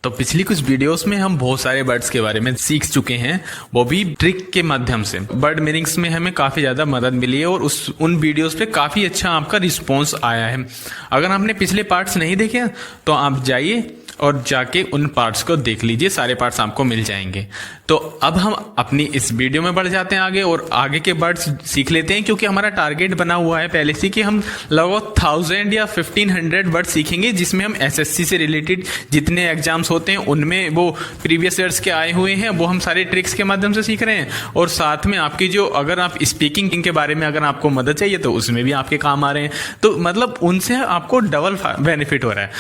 तो पिछली कुछ वीडियोस में हम बहुत सारे वर्ड्स के बारे में सीख चुके हैं, वो भी ट्रिक के माध्यम से। वर्ड मीनिंग्स में हमें काफ़ी ज़्यादा मदद मिली है और उन वीडियोस पे काफ़ी अच्छा आपका रिस्पॉन्स आया है। अगर आपने पिछले पार्ट्स नहीं देखे तो आप जाइए और जाके उन पार्ट्स को देख लीजिए, सारे पार्ट्स आपको मिल जाएंगे। तो अब हम अपनी इस वीडियो में बढ़ जाते हैं आगे और आगे के वर्ड्स सीख लेते हैं, क्योंकि हमारा टारगेट बना हुआ है पहले से कि हम लगभग 1000 या 1500 वर्ड सीखेंगे, जिसमें हम एसएससी से रिलेटेड जितने एग्जाम्स होते हैं उनमें वो प्रीवियस ईयर्स के आए हुए हैं वो हम सारे ट्रिक्स के माध्यम से सीख रहे हैं। और साथ में आपकी जो अगर आप स्पीकिंग के बारे में अगर आपको मदद चाहिए तो उसमें भी आपके काम आ रहे हैं। तो मतलब उनसे आपको डबल बेनिफिट हो रहा है।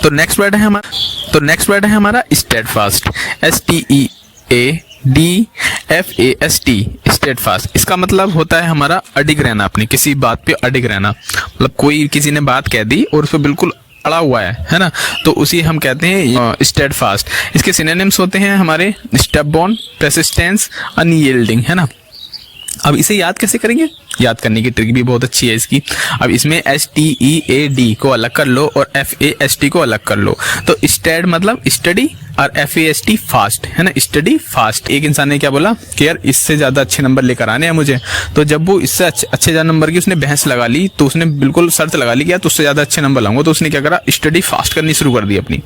तो नेक्स्ट वर्ड है हमारा स्टेडफास्ट, STEADFAST, स्टेडफास्ट। इसका मतलब होता है हमारा अडिग रहना, अपनी किसी बात पे अडिग रहना। मतलब कोई किसी ने बात कह दी और उस पर बिल्कुल अड़ा हुआ है ना, तो उसी हम कहते हैं स्टेडफास्ट। इसके सिनोनिम्स होते हैं हमारे स्टबबॉर्न, परसिस्टेंस, अनयील्डिंग, है ना। अब इसे याद कैसे करेंगे? याद करने की ट्रिक भी बहुत अच्छी है इसकी। अब इसमें STEAD को अलग कर लो और FAST को अलग कर लो। तो स्टेड मतलब स्टडी और FAST फास्ट, है ना, स्टडी फास्ट। एक इंसान ने क्या बोला कि यार इससे ज्यादा अच्छे नंबर लेकर आने हैं मुझे, तो जब वो इससे अच्छे ज्यादा नंबर की उसने बहस लगा ली, तो उसने बिल्कुल शर्त लगा ली कि यार तुझसे ज्यादा अच्छे नंबर लाऊंगा। तो उसने क्या करा, स्टडी फास्ट करनी शुरू कर दी अपनी।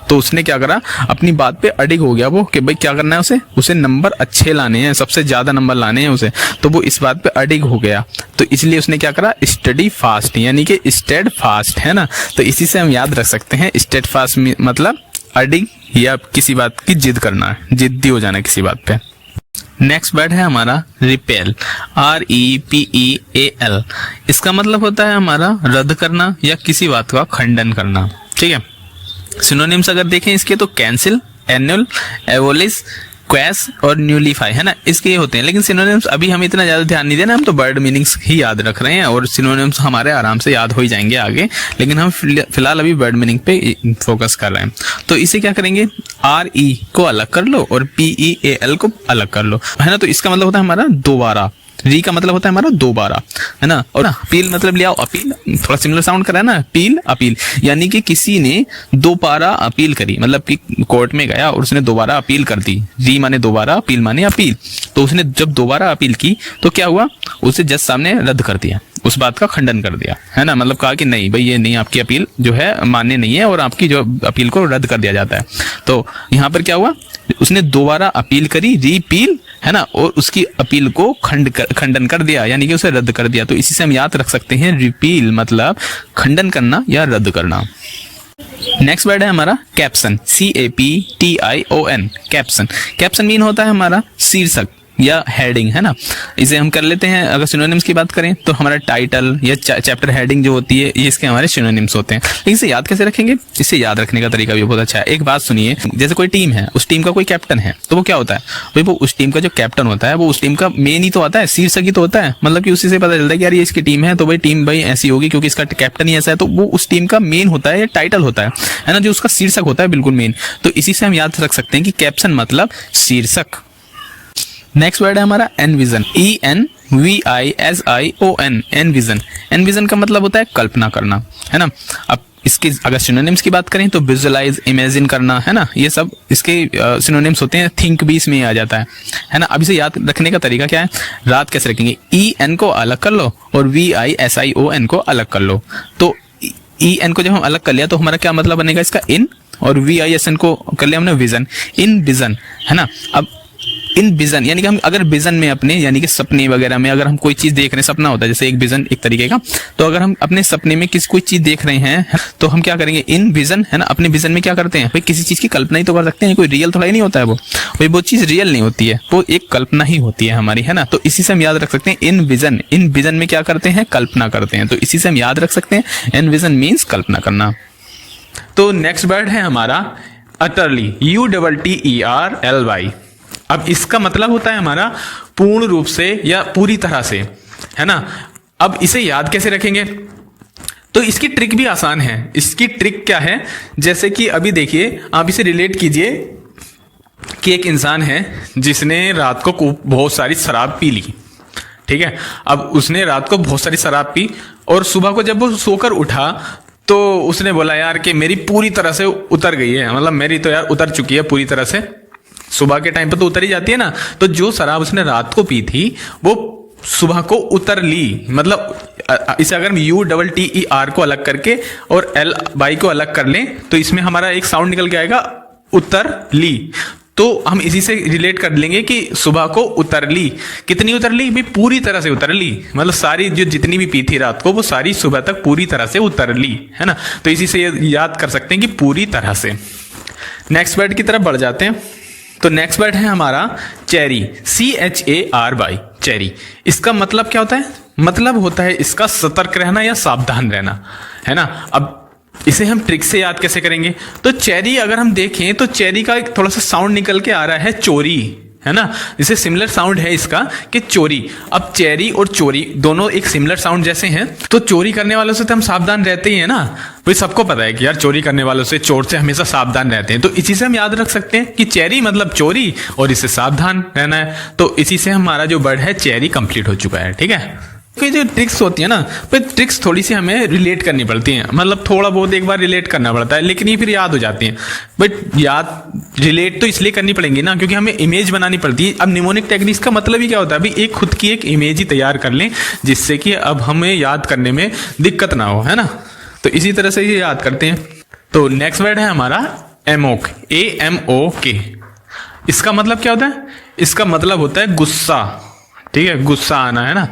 तो उसने क्या करा, अपनी बात पे अडिग हो गया वो कि भाई क्या करना है उसे नंबर अच्छे लाने हैं, सबसे ज्यादा नंबर लाने हैं उसे। तो वो इस बात पे अडिग हो गया, तो इसलिए उसने क्या करा, स्टडी फास्ट, यानी कि स्टेड फास्ट, है ना। तो इसी से हम याद रख सकते हैं स्टेड फास्ट मतलब अडिग या किसी बात की जिद करना, जिद्दी हो जाना किसी बात पे। नेक्स्ट वर्ड है हमारा रिपेल, REPEAL। इसका मतलब होता है हमारा रद्द करना या किसी बात का खंडन करना, ठीक है। सिनोनिम्स अगर देखें इसके तो कैंसिल, एनुअल, एवोलिश, क्वैश और न्यूलीफाई, है ना, इसके ये होते हैं। लेकिन सिनोनिम्स अभी हम इतना ज्यादा ध्यान नहीं देना, हम तो वर्ड मीनिंग्स ही याद रख रहे हैं और सिनोनिम्स हमारे आराम से याद हो ही जाएंगे आगे। लेकिन हम फिलहाल अभी वर्ड मीनिंग पे फोकस कर रहे हैं। तो इसे क्या करेंगे, RE को अलग कर लो और PEAL को अलग कर लो, है ना। तो इसका मतलब होता है हमारा दोबारा। री का मतलब होता है हमारा दोबारा, है ना। और अपील मतलब ले आओ, अपील थोड़ा सिमिलर साउंड करा है ना, पील अपील, यानी कि किसी ने दोबारा अपील करी, मतलब कि कोर्ट में गया और उसने दोबारा अपील कर दी। री माने दोबारा, अपील माने अपील। तो उसने जब दोबारा अपील की तो क्या हुआ, उसे जज साहब ने रद्द कर दिया, उस बात का खंडन कर दिया, है ना। मतलब कहा कि नहीं भाई ये नहीं, आपकी अपील जो है मान्य नहीं है और आपकी जो अपील को रद्द कर दिया जाता है। तो यहाँ पर क्या हुआ, उसने दोबारा अपील करी, रीपील, है ना, और उसकी अपील को खंडन कर दिया, यानी कि उसे रद्द कर दिया। तो इसी से हम याद रख सकते हैं रिपील मतलब खंडन करना या रद्द करना। नेक्स्ट वर्ड है हमारा caption, CAPTION, caption. Caption mean होता है हमारा शीर्षक या हेडिंग, है ना। इसे हम कर लेते हैं। अगर सिनोनिम्स की बात करें तो हमारा टाइटल या चैप्टर हेडिंग जो होती है ये इसके हमारे सिनोनिम्स होते हैं। लेकिन इसे याद कैसे रखेंगे, इसे याद रखने का तरीका भी बहुत अच्छा है। एक बात सुनिए, जैसे कोई टीम है, उस टीम का कोई कैप्टन है, तो वो क्या होता है भाई, वो उस टीम का जो कैप्टन होता है वो उस टीम का मेन ही तो आता है, शीर्षक ही तो होता है। मतलब कि उसी से पता चलता है कि यार ये इसकी टीम है तो भाई टीम भाई ऐसी होगी क्योंकि इसका कैप्टन ही ऐसा है। तो वो उस टीम का मेन होता है या टाइटल होता है ना, जो उसका शीर्षक होता है बिल्कुल मेन। तो इसी से हम याद रख सकते हैं कि कैप्शन मतलब शीर्षक। नेक्स्ट वर्ड है हमारा एनविजन, ENVISION, एनविजन। एनविजन का मतलब होता है कल्पना करना, है ना। अब इसके अगर सिनोनिम्स की बात करें तो विजुअलाइज, इमेजिन करना, है ना, ये सब इसके सिनोनिम्स होते हैं। थिंक भी इसमें आ जाता है ना। अब इसे याद रखने का तरीका क्या है, रात कैसे रखेंगे, EN को अलग कर लो और VISION को अलग कर लो। तो EN को जब हम अलग कर लिया तो हमारा क्या मतलब बनेगा इसका, इन, और VISN को कर लिया हमने विजन, इन विजन, है ना। अब इन विजन यानी कि हम अगर विजन में अपने यानी कि सपने वगैरह में अगर हम कोई चीज देख रहे हैं, सपना होता है जैसे एक विजन एक तरीके का। तो अगर हम अपने सपने में कोई चीज देख रहे हैं तो हम क्या करेंगे, इन विजन, है ना। अपने विजन में क्या करते हैं भाई, किसी चीज की कल्पना ही तो कर सकते हैं, कोई रियल थोड़ा ही नहीं होता है वो भाई, वो चीज रियल नहीं होती है, वो एक कल्पना ही होती है हमारी, है ना। तो इसी से हम याद रख सकते हैं इन विजन, इन विजन में क्या करते हैं, कल्पना करते हैं। तो इसी से हम याद रख सकते हैं इन विजन मीन्स कल्पना करना। तो नेक्स्ट वर्ड है हमारा अटरली, UTTERLY। अब इसका मतलब होता है हमारा पूर्ण रूप से या पूरी तरह से, है ना। अब इसे याद कैसे रखेंगे, तो इसकी ट्रिक भी आसान है। इसकी ट्रिक क्या है, जैसे कि अभी देखिए, आप इसे रिलेट कीजिए कि एक इंसान है जिसने रात को बहुत सारी शराब पी ली, ठीक है। अब उसने रात को बहुत सारी शराब पी और सुबह को जब वो सोकर उठा तो उसने बोला यार कि मेरी पूरी तरह से उतर गई है, मतलब मेरी तो यार उतर चुकी है पूरी तरह से। सुबह के टाइम पे तो उतर ही जाती है ना, तो जो शराब उसने रात को पी थी वो सुबह को उतर ली। मतलब इसे अगर हम UTTER को अलग करके और LY को अलग कर लें तो इसमें हमारा एक साउंड निकल के आएगा उतर ली। तो हम इसी से रिलेट कर लेंगे कि सुबह को उतर ली। कितनी उतर ली भाई? पूरी तरह से उतर ली, मतलब सारी जो जितनी भी पी थी रात को वो सारी सुबह तक पूरी तरह से उतर ली, है ना। तो इसी से याद कर सकते हैं कि पूरी तरह से। नेक्स्ट वर्ड की तरफ बढ़ जाते हैं। तो नेक्स्ट वर्ड है हमारा चेरी, CHARY, चेरी। इसका मतलब क्या होता है? मतलब होता है इसका सतर्क रहना या सावधान रहना, है ना। अब इसे हम ट्रिक से याद कैसे करेंगे? तो चेरी अगर हम देखें तो चेरी का एक थोड़ा सा साउंड निकल के आ रहा है चोरी, है ना। इसे सिमिलर साउंड है इसका कि चोरी। अब चेरी और चोरी दोनों एक सिमिलर साउंड जैसे हैं, तो चोरी करने वालों से तो हम सावधान रहते ही है ना। भाई सबको पता है कि यार चोरी करने वालों से, चोर से हमेशा सावधान रहते हैं। तो इसी से हम याद रख सकते हैं कि चेरी मतलब चोरी और इससे सावधान रहना है। तो इसी से हमारा जो वर्ड है चेरी कंप्लीट हो चुका है, ठीक है। कि जो ट्रिक्स होती है ना, पर ट्रिक्स थोड़ी सी हमें रिलेट करनी पड़ती हैं, मतलब थोड़ा बहुत एक बार रिलेट करना पड़ता है, लेकिन ये फिर याद हो जाती हैं। बट याद रिलेट तो इसलिए करनी पड़ेंगी ना क्योंकि हमें इमेज बनानी पड़ती है। अब निमोनिक टेक्निक्स का मतलब ही क्या होता है? अभी एक खुद की एक इमेज ही तैयार कर लें जिससे कि अब हमें याद करने में दिक्कत ना हो, है ना। तो इसी तरह से ये याद करते हैं। तो नेक्स्ट वर्ड है हमारा एमोक, AMOK। इसका मतलब क्या होता है? इसका मतलब होता है गुस्सा, ठीक है, गुस्सा आना, है ना।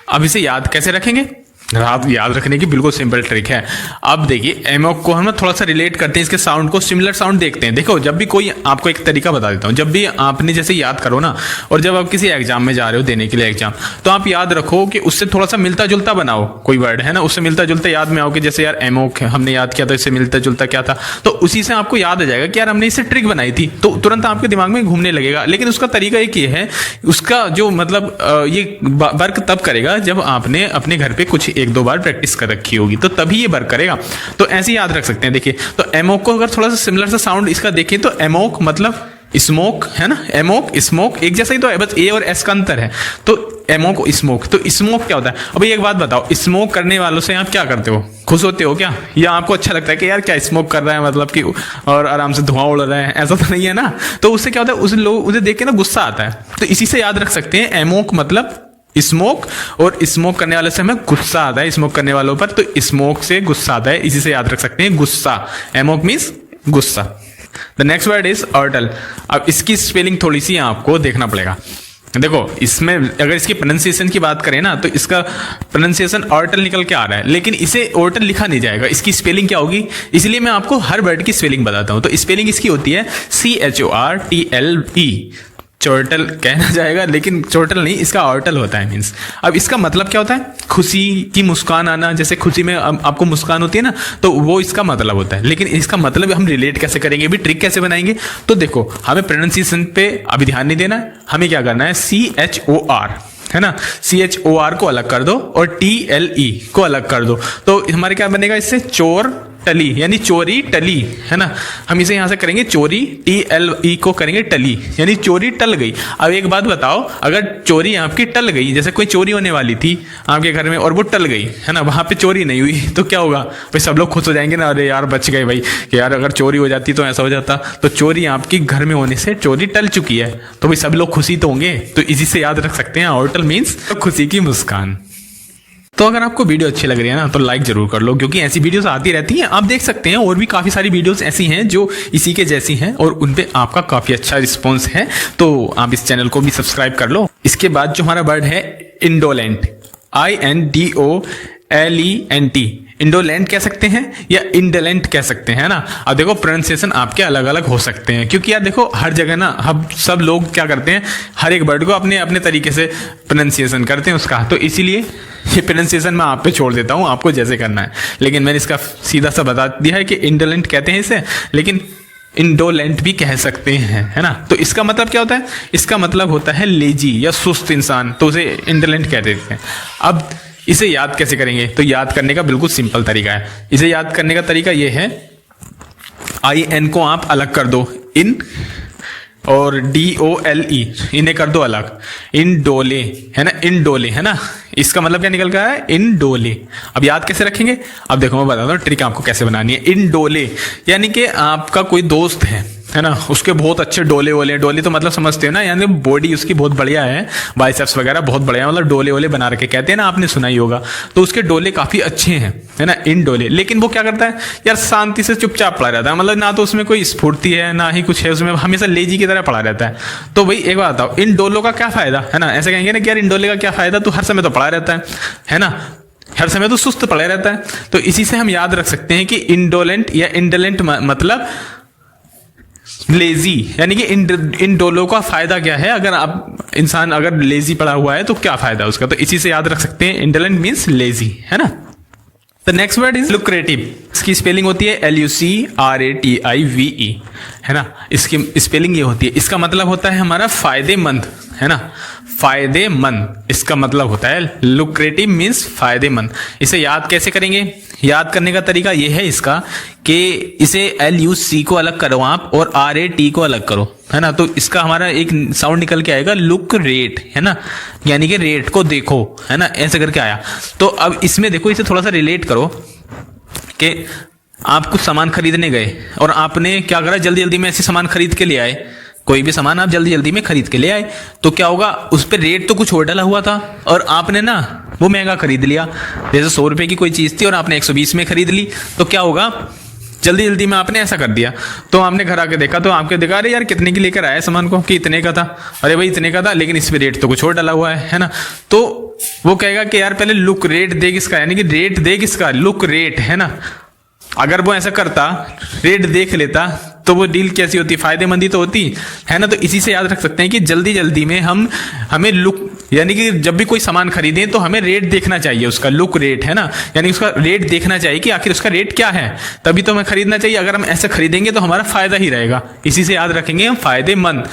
अब इसे याद कैसे रखेंगे? याद रखने की बिल्कुल सिंपल ट्रिक है। अब देखिए एमोक को हम थोड़ा सा रिलेट करते हैं, इसके साउंड को सिमिलर साउंड देखते हैं। देखो जब भी कोई, आपको एक तरीका बता देता हूँ, जब भी आपने जैसे याद करो ना, और जब आप किसी एग्जाम में जा रहे हो देने के लिए एग्जाम, तो आप याद रखो कि उससे थोड़ा सा मिलता जुलता बनाओ कोई वर्ड, है ना। उससे मिलता जुलता याद में आओ कि जैसे यार एमोक हमने याद किया तो इससे मिलता जुलता क्या था, तो उसी से आपको याद आ जाएगा कि यार हमने इससे ट्रिक बनाई थी, तो तुरंत आपके दिमाग में घूमने लगेगा। लेकिन उसका तरीका एक ये है, उसका जो मतलब ये वर्क तब करेगा जब आपने अपने घर पे कुछ 1-2 बार प्रैक्टिस कर रखी होगी, तो तभी ये वर्क करेगा। तो ऐसे याद रख सकते हैं। देखिए तो एमोक को अगर थोड़ा सा सिमिलर सा साउंड इसका देखें तो एमोक मतलब स्मोक, है ना। एमोक स्मोक एक जैसा ही तो है, बस ए और एस का अंतर है। तो एमोक स्मोक, तो स्मोक क्या होता है? अब एक बात बताओ, स्मोक करने वालों से आप क्या करते हो? खुश होते हो क्या? या आपको अच्छा लगता है कि यार क्या स्मोक कर रहा है, मतलब कि और आराम से धुआं उड़ रहा है? ऐसा तो नहीं है ना। तो उससे क्या होता है, उस लोग उसे देख के ना गुस्सा आता है। तो इसी से याद रख सकते हैं एमोक मतलब स्मोक, और स्मोक करने वाले से हमें गुस्सा आता है, स्मोक करने वालों पर, तो स्मोक से गुस्सा आता है। इसी से याद रख सकते हैं गुस्सा। एमोक मीन्स गुस्सा। द नेक्स्ट वर्ड इज अर्टल। अब इसकी स्पेलिंग थोड़ी सी आपको देखना पड़ेगा। देखो इसमें अगर इसकी प्रोनाउंसिएशन की बात करें ना, तो इसका प्रोनाउंसिएशन अर्टल निकल के आ रहा है, लेकिन इसे अर्टल लिखा नहीं जाएगा। इसकी स्पेलिंग क्या होगी? इसलिए मैं आपको हर वर्ड की स्पेलिंग बताता हूं। तो स्पेलिंग इसकी होती है CHORTLE। चोर्टल कहना जाएगा, लेकिन चोर्टल नहीं, इसका ऑर्टल होता है मीन्स। अब इसका मतलब क्या होता है? खुशी की मुस्कान आना। जैसे खुशी में आपको मुस्कान होती है ना, तो वो इसका मतलब होता है। लेकिन इसका मतलब हम रिलेट कैसे करेंगे, भी ट्रिक कैसे बनाएंगे? तो देखो हमें प्रोनाउंसिएशन पे अभी ध्यान नहीं देना है, हमें क्या करना है, CHOR, है ना। CHOR को अलग कर दो और TLE को अलग कर दो, तो हमारे क्या बनेगा इससे? चोर टली, यानी चोरी टली, है ना। हम इसे यहां से करेंगे चोरी, TLE को करेंगे टली, यानी चोरी टल गई। अब एक बात बताओ, अगर चोरी आपकी टल गई, जैसे कोई चोरी होने वाली थी आपके घर में और वो टल गई, है ना, वहां पे चोरी नहीं हुई, तो क्या होगा भाई? सब लोग खुश हो जाएंगे ना, अरे यार बच गए भाई, कि यार अगर चोरी हो जाती तो ऐसा हो जाता। तो चोरी आपकी घर में होने से चोरी टल चुकी है, तो भाई सब लोग खुशी तो होंगे। तो इसी से याद रख सकते हैं ऑर्टल मीन्स खुशी की मुस्कान। तो अगर आपको वीडियो अच्छी लग रही है ना, तो लाइक जरूर कर लो, क्योंकि ऐसी वीडियोस आती रहती हैं। आप देख सकते हैं और भी काफ़ी सारी वीडियोस ऐसी हैं जो इसी के जैसी हैं और उन पे आपका काफ़ी अच्छा रिस्पॉन्स है। तो आप इस चैनल को भी सब्सक्राइब कर लो। इसके बाद जो हमारा वर्ड है इंडोलेंट, INDOLENT, इंडोलेंट कह सकते हैं या इंडोलेंट कह सकते हैं ना। अब देखो प्रोनाउंसिएशन आपके अलग अलग हो सकते हैं, क्योंकि यार देखो हर जगह ना हम सब लोग क्या करते हैं, हर एक वर्ड को अपने अपने तरीके से प्रोनाउंसिएशन करते हैं उसका। तो इसीलिए ये प्रोनाउंसिएशन मैं आप पे छोड़ देता हूँ, आपको जैसे करना है। लेकिन मैंने इसका सीधा सा बता दिया है कि इंडोलेंट कहते हैं इसे, लेकिन इंडोलेंट भी कह सकते हैं, है ना। तो इसका मतलब क्या होता है? इसका मतलब होता है लेजी या सुस्त इंसान, तो उसे इंडोलेंट कह देते हैं। अब इसे याद कैसे करेंगे? तो याद करने का बिल्कुल सिंपल तरीका है। इसे याद करने का तरीका ये है, IN को आप अलग कर दो, इन, और DOLE इन्हें कर दो अलग, इंडोले है ना, इंडोले है ना, इसका मतलब क्या निकल गया है, इंडोले। अब याद कैसे रखेंगे, अब देखो मैं बताता हूँ ट्रिक आपको कैसे बनानी है। इंडोले यानी कि आपका कोई दोस्त है ना, उसके बहुत अच्छे डोले वोले, डोले तो मतलब समझते हो ना, यानी बॉडी उसकी बहुत बढ़िया है, बाइसेप्स वगैरह बहुत बढ़िया, मतलब डोले वोले बना रखे कहते हैं ना, आपने सुना ही होगा। तो उसके डोले काफी अच्छे हैं है ना, इन डोले। लेकिन वो क्या करता है यार, शांति से चुपचाप पड़ा रहता है, मतलब ना तो उसमें कोई स्फूर्ति है ना ही कुछ है उसमें, हमेशा लेजी की तरह पड़ा रहता है। तो भाई एक बात बताओ, इन डोलों का क्या फायदा है ना, ऐसे कहेंगे ना कि यार इन डोले का क्या फायदा, तू हर समय तो पड़ा रहता है ना, हर समय तो सुस्त पड़े रहता है। तो इसी से हम याद रख सकते हैं कि इंडोलेंट या इंडोलेंट मतलब लेजी, यानी कि इन डोलों का फायदा क्या है, अगर आप इंसान अगर लेजी पड़ा हुआ है तो क्या फायदा उसका, तो इसी से याद रख सकते हैं इंडोलेंट मीन्स लेजी है ना। The next word is lucrative, इसकी स्पेलिंग होती है LUCRATIVE है ना, इसकी स्पेलिंग ये होती है, इसका मतलब होता है हमारा फायदेमंद है ना, फायदेमंद इसका मतलब होता है, लुक्रेटिव मीन्स फायदेमंद। इसे याद कैसे करेंगे, याद करने का तरीका ये है इसका कि इसे LUC को अलग करो आप और RAT को अलग करो है ना, तो इसका हमारा एक साउंड निकल के आएगा लुक रेट है ना, यानी कि रेट को देखो है ना, ऐसे करके आया। तो अब इसमें देखो, इसे थोड़ा सा रिलेट करो कि आप कुछ सामान खरीदने गए और आपने क्या करा, जल्दी जल्दी में ऐसे सामान खरीद के ले आए, कोई भी सामान आप जल्दी जल्दी में खरीद के ले आए, तो क्या होगा, उस पर रेट तो कुछ और डला हुआ था और आपने ना वो महंगा खरीद लिया। जैसे 100 रुपए की कोई चीज थी और आपने 120 में खरीद ली, तो क्या होगा, जल्दी जल्दी में आपने ऐसा कर दिया। तो आपने घर आके देखा, तो आपके देखा अरे यार कितने की लेकर आया सामान को, कि इतने का था, अरे भाई इतने का था, लेकिन इस पे रेट तो कुछ और डला हुआ है ना। तो वो कहेगा कि यार पहले लुक रेट दे किसका, यानी कि रेट दे किसका, लुक रेट है ना। अगर वो ऐसा करता, रेट देख लेता, तो वो डील कैसी होती, फायदेमंदी तो होती है ना। तो इसी से याद रख सकते हैं कि जल्दी जल्दी में हमें लुक, यानी कि जब भी कोई सामान खरीदें तो हमें रेट देखना चाहिए, उसका लुक रेट है ना, यानी उसका रेट देखना चाहिए कि आखिर उसका रेट क्या है, तभी तो हमें खरीदना चाहिए। अगर हम ऐसे खरीदेंगे तो हमारा फायदा ही रहेगा, इसी से याद रखेंगे हम फायदेमंद।